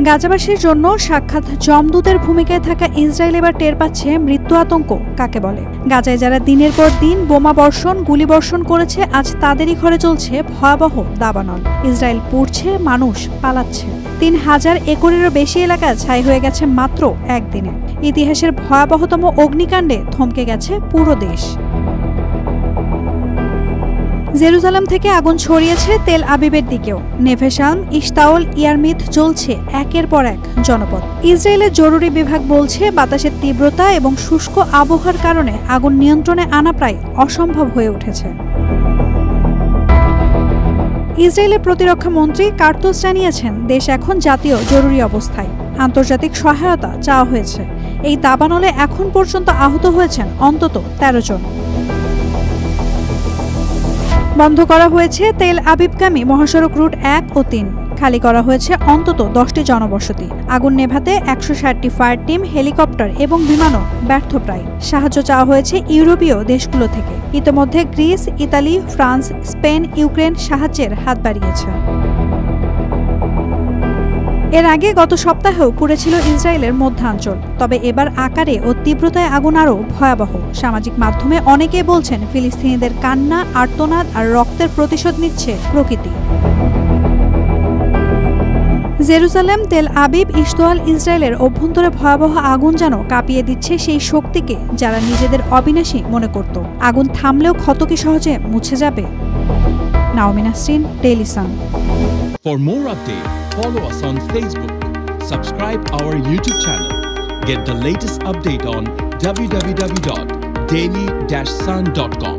গাজাবাসীর জন্য সাক্ষাৎ যমদূতের ভূমিকায় থাকা ইসরায়েল এবার টের পাচ্ছে মৃত্যু আতঙ্ক কাকে বলে। গাজায় যারা দিনের পর দিন বোমা বর্ষণ গুলিবর্ষণ করেছে, আজ তাদেরই ঘরে চলছে ভয়াবহ দাবানল। ইসরায়েল পুড়ছে, মানুষ পালাচ্ছে। ৩,০০০ একরেরও বেশি এলাকা ছাই হয়ে গেছে মাত্র একদিনে। ইতিহাসের ভয়াবহতম অগ্নিকাণ্ডে থমকে গেছে পুরো দেশ। জেরুজালেম থেকে আগুন ছড়িয়েছে তেল আবিবের দিকেও। নেভেশালম, ইশতাওল, ইয়ারমিথ জ্বলছে একের পর এক জনপদ। ইসরায়েলের জরুরি বিভাগ বলছে, বাতাসের তীব্রতা এবং শুষ্ক আবহাওয়ার কারণে আগুন নিয়ন্ত্রণে আনা প্রায় অসম্ভব হয়ে উঠেছে। ইসরায়েলের প্রতিরক্ষা মন্ত্রী কার্তুস জানিয়েছেন, দেশ এখন জাতীয় জরুরি অবস্থায়। আন্তর্জাতিক সহায়তা চাওয়া হয়েছে। এই দাবানলে এখন পর্যন্ত আহত হয়েছেন অন্তত ১৩ জন। বন্ধ করা হয়েছে তেল আবিবগামী মহাসড়ক রুট ১ ও ৩। খালি করা হয়েছে অন্তত ১০টি জনবসতি। আগুন নেভাতে ১৬০টি ফায়ার টিম, হেলিকপ্টার এবং বিমানও ব্যর্থ প্রায়। সাহায্য চাওয়া হয়েছে ইউরোপীয় দেশগুলো থেকে। ইতোমধ্যে Greece, Italy, France, Spain, Ukraine সাহায্যের হাত বাড়িয়েছে। এর আগে গত সপ্তাহেও পুড়েছিল ইসরায়েলের মধ্যাঞ্চল। তবে এবার আকারে ও তীব্রতায় আগুন আরও ভয়াবহ। সামাজিক মাধ্যমে অনেকেই বলছেন, ফিলিস্তিনিদের কান্না, আর্তনাদ আর রক্তের প্রতিশোধ নিচ্ছে প্রকৃতি। জেরুজালেম, তেল আবিব, ইশতাওল, ইসরায়েলের অভ্যন্তরে ভয়াবহ আগুন যেন কাঁপিয়ে দিচ্ছে সেই শক্তিকে যারা নিজেদের অবিনাশী মনে করত। আগুন থামলেও ক্ষত কি সহজে মুছে যাবে? Naomi Nasrin, Daily Sun. For more updates, follow us on Facebook, subscribe our YouTube channel, get the latest update on www.daily-sun.com.